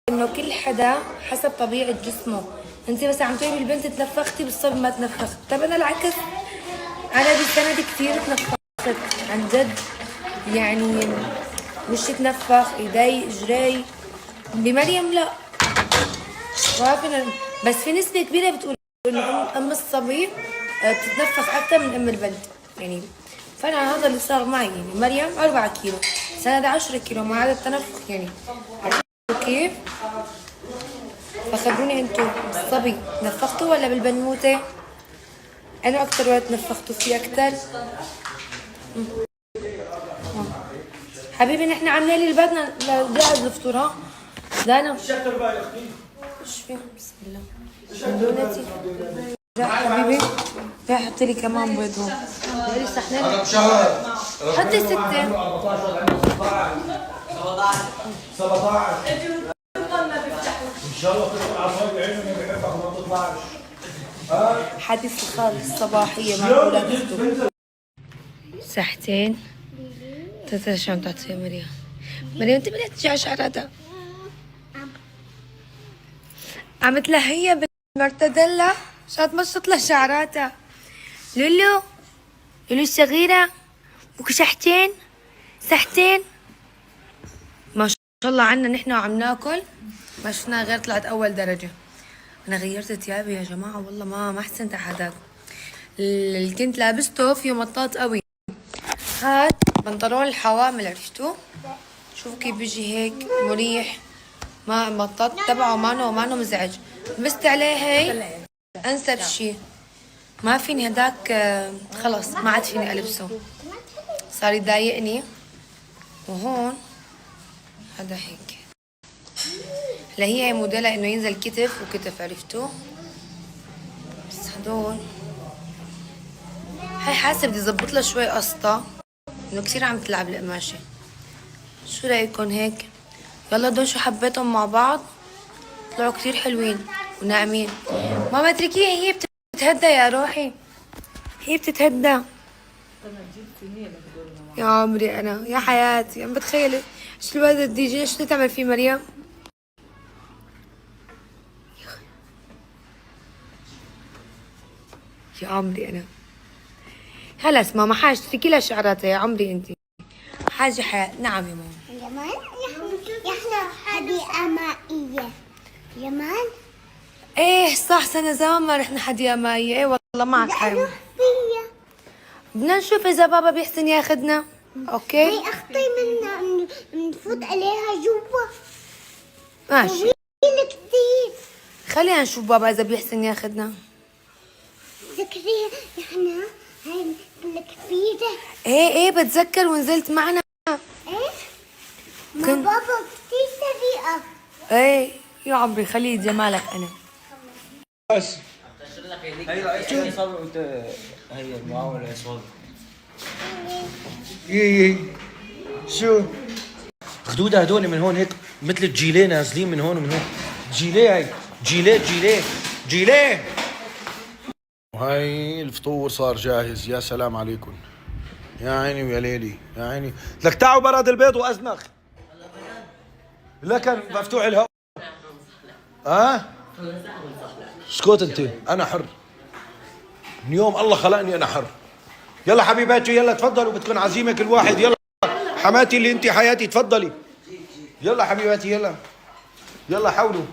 انه كل حدا حسب طبيعة جسمه. انت بس عم تقولي البنت تنفختي بالصبي ما تنفخت. طب انا العكس، انا بالسنة دي كثير تنفخت عن جد، يعني مش تنفخ ايدي اجري. بمريم لا، وهكذا. بس في نسبة كبيرة بتقول انه ام الصبي بتتنفخ اكثر من ام البنت يعني. فانا هذا اللي صار معي، يعني مريم 4 كيلو، سند 10 كيلو مع هذا التنفخ يعني. كيف؟ فخبروني انتم بالصبي نفختوا ولا بالبنوتة؟ انا اكثر وقت نفختوا فيه اكثر. حبيبي نحن عاملين اللي بدنا لجهز الفطور. ها دانا ايش فيه؟ بسم الله بناتي. لا حبيبي لا حطي لي كمان بيض هون. هذي صحنين حطي 6 17 ان شاء الله تطلع صايب عينه ما بيحبك ما تطلعش. حديث الخالص الصباحيه مع اولاد ساعتين تلاتة. شو عم تعطيها مريم؟ مريم انت بدها ترجع شعراتها، عم تلهيها بالمرتدلة عشان تمشط لها شعراتها. لولو لولو الصغيرة بك ساعتين ما شاء الله عنا نحن وعم ناكل ما شفنا غير طلعت اول درجة. انا غيرت ثيابي يا جماعة والله ما احسنت حداك. اللي كنت لابسته فيه مطاط قوي. هاد بنطلون الحوامل عرفتوا؟ شوفوا كيف بيجي هيك مريح، ما مطاط تبعه مانو مزعج. لبست عليه هي انسب شيء، ما فيني هداك خلص ما عاد فيني البسه، صار يضايقني. وهون هذا هيك. هلا هي موديلها انه ينزل كتف وكتف عرفتوا، بس هدول هاي حاسه بدي اظبط لها شوي قسطه انه كثير عم تلعب القماشه. شو رايكم هيك؟ يلا دول شو حبيتهم مع بعض طلعوا كثير حلوين وناعمين. ماما اتركيها هي بتتهدى يا روحي، هي بتتهدى. يا عمري انا يا حياتي عم بتخيل شو الولد الدي جي شو تعمل فيه مريم. يا عمري انا خلص ماما حاج اتركي لها شعراتها يا عمري انت حاجه حياة. نعم يا ماما. يمان احنا حديقة مائية. يمان ايه صح سنة زمان ما رحنا حديقة مائية. ايه والله معك حق. بدنا نشوف اذا بابا بيحسن ياخدنا. اوكي هي اختي منا نفوت عليها جوا. ماشي طويلة كثير. خلينا نشوف بابا اذا بيحسن ياخدنا. ذكريها احنا هاي الكبيرة. ايه بتذكر ونزلت معنا. ايه ما كن... بابا كثير سريعة. ايه يا عمري خليه جمالك انا. بس هي رئيس صبر وانت هي المعاونة صبر. يي شو خدودها هدول من هون هيك مثل الجيليه نازلين من هون ومن هون. جيليه هي جيليه. وهي الفطور صار جاهز. يا سلام عليكم يا عيني ويا ليلي يا عيني. لك تعوا براد البيض وازنخ لكن مفتوح الهواء. اسكت انت، انا حر من يوم الله خلقني انا حر. يلا حبيباتي يلا تفضلوا بتكون عزيمه كل واحد. يلا حماتي اللي انت حياتي تفضلي. يلا حبيباتي يلا حاولوا.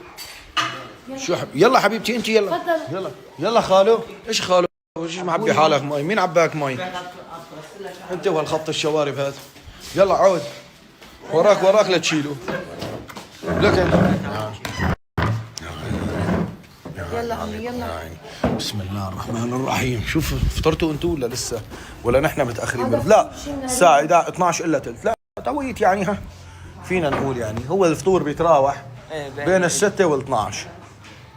شو يلا حبيبتي انت يلا خالو. ايش خالو ايش معبي حالك مي؟ مين عباك مي؟ انت وهالخط الشوارب هذا. يلا عود وراك لا تشيله. لك يلا عمي يلا. بسم الله الرحمن الرحيم. شوف فطرتوا انتوا ولا لسه؟ ولا نحن متاخرين؟ لا الساعه 12 الا ثلث. لا تويت يعني ها فينا نقول يعني هو الفطور بيتراوح بين 6 و 12.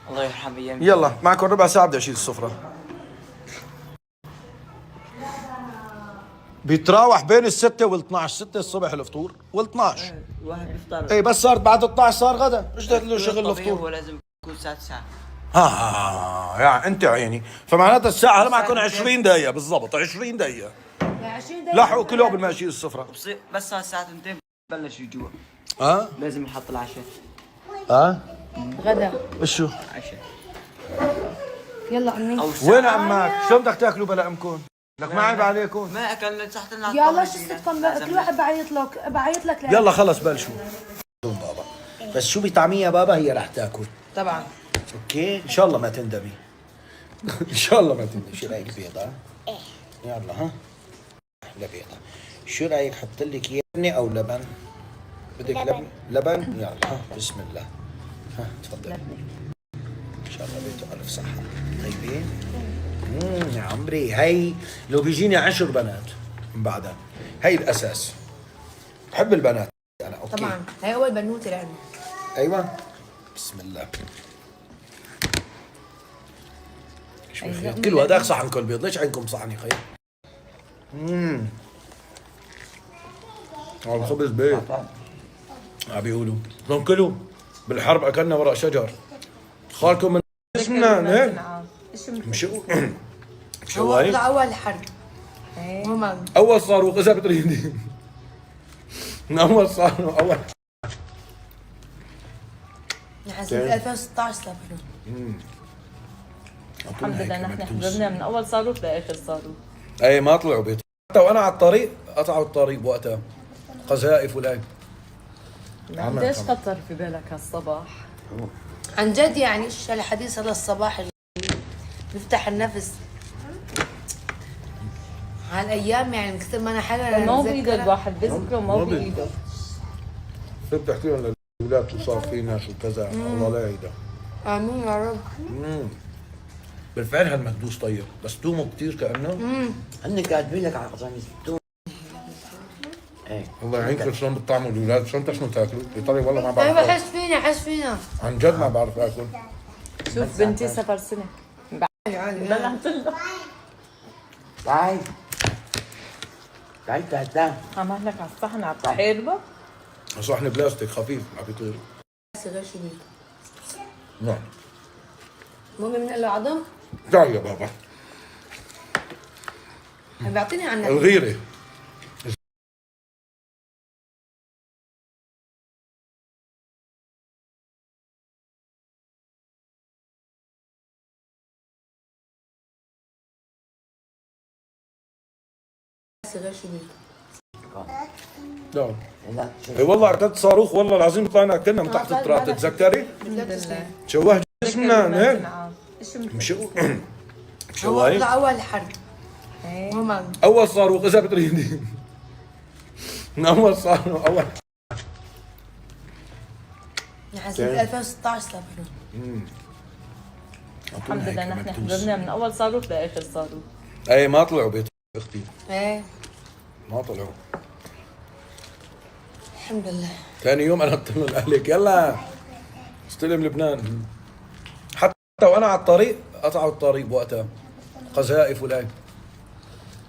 الله يرحم ايامي. يلا معكم ربع ساعه بدي اشيل السفره. بيتراوح بين 6 و 12. 6 الصبح الفطور وال12. الواحد بيفطر. اي بس صارت بعد 12 صار غدا. ايش له شغل الفطور؟ هو لازم يكون الساعة 9. يعني انت عيني فمعناتها الساعه هلا معكم 20 دقيقه بالضبط. 20 دقيقه لحقوا كله قبل ما اشيل السفره. بس صار الساعة 2 بلش الجوع. ها لازم يحط العشاء. غدا. شو؟ يلا امي. وين عمك؟ شو بدك تاكلوا بلا امكم؟ لك ما عيب عليكم. ما اكلنا تحت لنا يلا شو صدكم بقى؟ كل واحد بعيط لك يلا خلص بلشوا. بابا بس شو بطعمية بابا هي رح تاكل. طبعا. اوكي ان شاء الله ما تندمي. ان شاء الله ما تندمي. شو رايك بيضة؟ يلا ها. احلى بيضة. شو رايك حط لك يابني او لبن؟ بدك لبن؟ لبن؟ يلا ها بسم الله. ها تفضل. ان شاء الله بيته الف صحة. طيبين؟ يا عمري هي لو بيجيني 10 بنات من بعدها هي الاساس. بحب البنات انا اوكي. طبعا هي اول بنوته لعندي. ايوه بسم الله. شوف كل هذاك صحن كل بيض، ليش عندكم صحن يا خي؟ هذا الخبز بيض عم بيقولوا بدهم كلوا بالحرب اكلنا ورق شجر. خالكم من اسمنا هيك مشو هو هيك اول حرب. ماما اول صاروخ اذا بتريدي. من اول صاروخ اول حسيت 2016 صار. الحمد لله نحن حضرنا من اول صاروخ لاخر صاروخ. اي ما طلعوا بيت حتى وانا على الطريق قطعوا الطريق وقتها قذائف ولاي. ليش خطر في بالك هالصباح؟ عن جد يعني ايش الحديث هذا الصباح اللي بيفتح النفس. هالايام يعني من كثر ما انا حالا ما بايده الواحد بيذكره ما بايده. شو بتحكي لهم للاولاد شو صار فينا شو كذا الله لا يعيدها. امين يا رب. بالفعل هالمكدوس طيب بس تومه كثير كانه. هن كاتبين لك على قصامي توم. ايه الله يعينكم شلون بتطعموا الاولاد شلون انت شنو تاكلوا؟ ايطالي والله ما طيب بعرف. حس فينا. عن جد ما بعرف اكل. شوف بنتي 7 سنة بلعت له تعال تعال تعال عمل لك على الصحن على الحربة. صحن بلاستيك خفيف عم بيطير. غير شو بيه؟ نعم. مامي من له عظم؟ تعال يا بابا. بيعطيني عنك الغيرة. غير شو بيه؟ نعم. لا اي والله اعتدت صاروخ والله العظيم طلعنا كلنا من تحت التراب تتذكري؟ شوه جسمنا هيك مشو هو اول حرب. ماما اول صاروخ اذا بتريدي. من اول صاروخ اول. حسيت 2016 صار. الحمد لله نحن حضرنا من اول صاروخ لاخر صاروخ. اي ما طلعوا بيت اختي. ايه ما طلعوا. الحمد لله. ثاني يوم انا قلت لهم اهلك يلا استلم لبنان. حتى وانا على الطريق قطعوا الطريق وقتها قذائف ولاي.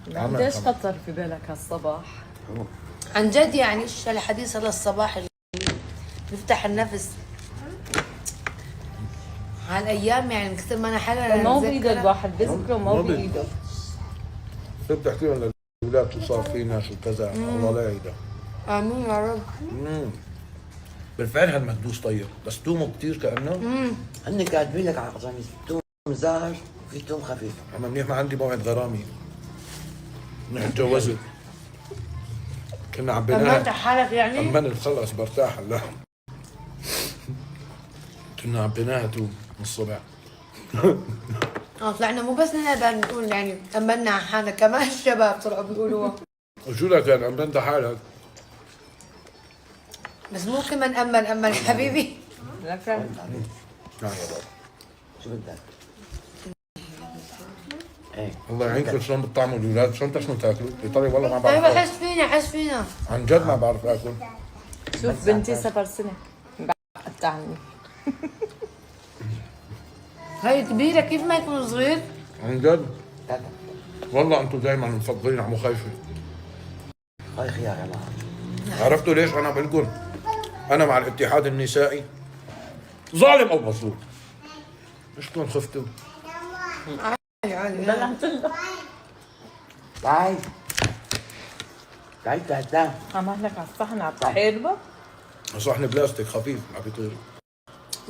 ليش خطر في بالك هالصباح؟ عن جد يعني ايش الحديث هذا الصباح اللي بيفتح النفس. هالايام يعني من كثر ما انا حالا ما بايده الواحد بيذكره ما بايده. شو بتحكي لهم للاولاد شو صار فينا شو كذا الله لا يعيدها. امين يا رب. بالفعل هالمكدوس طيب بس تومه كثير كانه. هن كاتبين لك على قصامي توم زار وفي توم خفيف. اما منيح ما عندي موعد غرامي. منيح تجوزت. كنا عم امنت بنات. حالك يعني؟ أمنت خلص برتاح هلا. كنا عم بنات من الصبح. طلعنا مو بس نحن بنقول يعني امنا على حالنا كمان الشباب طلعوا بيقولوها. وشو لك يعني أمنت حالك؟ بس مو كمان امن حبيبي. لك نعم يا بابا. شو بدك؟ ايه الله يعينكم شلون بتطعموا الاولاد شلون انت شنو تاكلوا؟ ايطالي والله ما طيب بعرف. حس فينا. عن جد ما بعرف اكل. شوف بنتي 7 سنة بعدت عني. هي كبيرة كيف ما يكون صغير؟ عن جد تعال والله انتم دائما مفضلين على مخيفه. هاي خيار يلا. عرفتوا ليش انا بقول لكم؟ انا مع الاتحاد النسائي ظالم او مظلوم. شلون خفتوا؟ بلعت له تعال تعال عمل لك على الصحن على الحربة. صحن بلاستيك خفيف عم بيطير.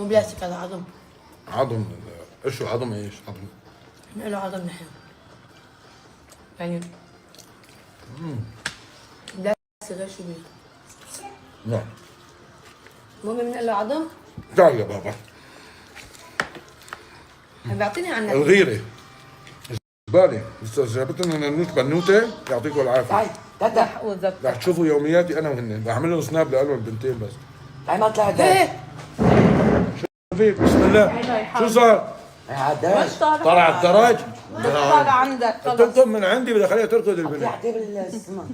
مو بلاستيك هذا عظم. عظم. ايش عظم ايش عظم؟ له عظم نحن. يعني بلاستيك غير شو بيه؟ لا مو من له عظم؟ تعال يا بابا. بيعطيني عنك. الغيرة بالي جابتنا ننوت بنوتة يعطيكم العافية. تعال تاتا حقوزك. رح تشوفوا يومياتي انا وهن، بعمل لهم سناب لهم البنتين بس. تعال ما طلعت ايه شوفي بسم الله شو صار؟ عداش طلع على الدرج؟ طالع عندك خلص. تركض من عندي بدي اخليها تركض البنت. يحكي بالسما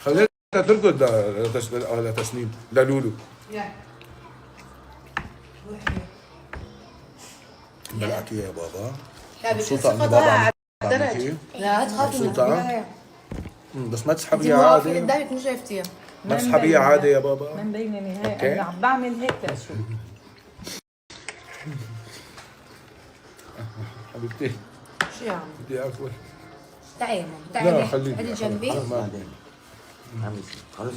خليها تركض لتسنيم للولو. بلعك يا بابا. لا مبسوطة إنه بابا بابا درج. عمل لا تخافي من مبسوطة؟ البداية. بس ما انت تسحبيها واقفة عادي. قدامك مو شايفتيها. ما تسحبيها عادي يا بابا. من بيني أوكي. هيك انا عم بعمل هيك لاشوف. حبيبتي شو يا عم؟ بدي اكل. تعي يا ماما لا تعي خليك. هذه جنبي. خلص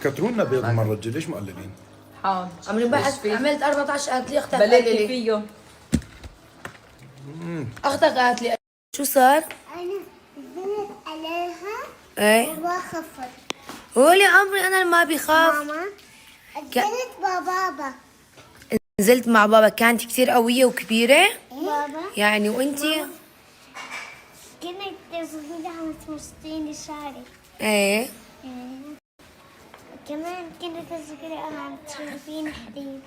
كترونا بيض المرة الجاية ليش مقلبين؟ حاضر. عم نبحث عملت 14 قالت لي اختك بلدي قالت لي فيه. اختك قالت لي شو صار؟ انا نزلت عليها ايه وخفت. قولي عمري انا اللي ما بيخاف. ماما نزلت بابا. نزلت مع بابا كانت كثير قوية وكبيرة بابا يعني وانتي كنت صغيرة عم تمسطيني شعري. ايه كمان كنت صغيرة عم تشوفيني حبيب.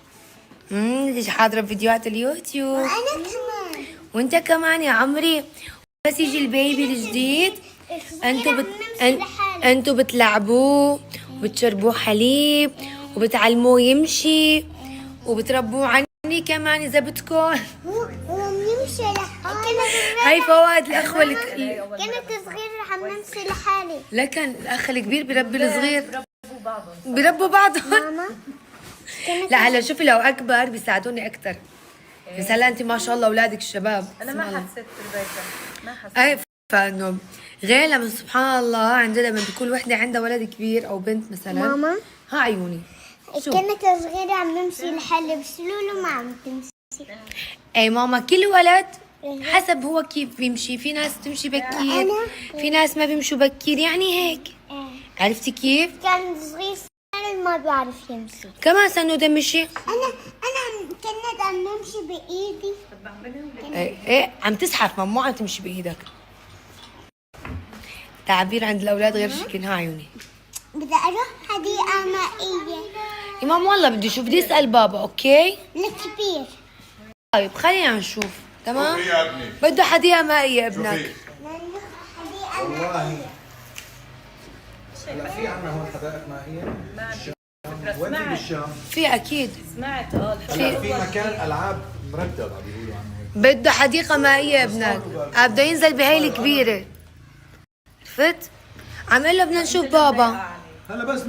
انتي حاضرة بفيديوهات اليوتيوب أنا كمان. وانت كمان يا عمري. بس يجي البيبي الجديد انتوا بتلعبوه وبتشربوه حليب وبتعلموه يمشي وبتربوه عني كمان اذا بدكم. هو بيمشي لحاله. هاي فوائد الاخوة كنت صغيرة عم نمشي لحالي. لكن الاخ الكبير بربي الصغير. بربوا بعضهم. ماما لا هلا شوفي لو اكبر بيساعدوني اكثر. بس هلا انت ما شاء الله اولادك الشباب. انا ما حسيت بالبيت ما حسيت. اي فانه غير لما سبحان الله عن جد لما بكون وحده عندها ولد كبير او بنت مثلا. ماما ها عيوني. شو؟ كنت صغيرة عم نمشي لحالي بس لولو ما عم تمشي. اي ماما كل ولد حسب هو كيف بيمشي. في ناس تمشي بكير في ناس ما بيمشوا بكير يعني هيك. عرفتي كيف؟ كان صغير سنة ما بيعرف يمشي. كمان سنه ده مشي. أنا كنت عم نمشي بإيدي. ايه عم تزحف مو عم تمشي بايدك. تعبير عند الاولاد غير شكل. ها عيوني. بدي أروح حديقة مائية يا ماما والله بدي اشوف بدي اسال بابا. اوكي لكبير. طيب خلينا نشوف. تمام بده حديقه مائيه ابنك. نروح حديقة مائية. هلا في عندنا هون حدائق مائية وين في بالشام؟ في اكيد. سمعت في مكان العاب مرتب عم بيقولوا عنه هيك. بده حديقه مائيه ابنك. بده ينزل بهي الكبيره. عرفت؟ عم قال له بدنا نشوف بابا. هلا بس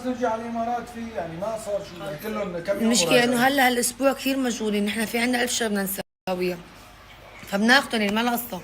نرجع على الامارات في يعني ما صار شيء يعني كلهم كم يوم. المشكله انه هلا هالاسبوع كثير مشغولين. نحن في عندنا 1000 شغله بدنا نسويها فبناخذهم يعني ما لها قصه.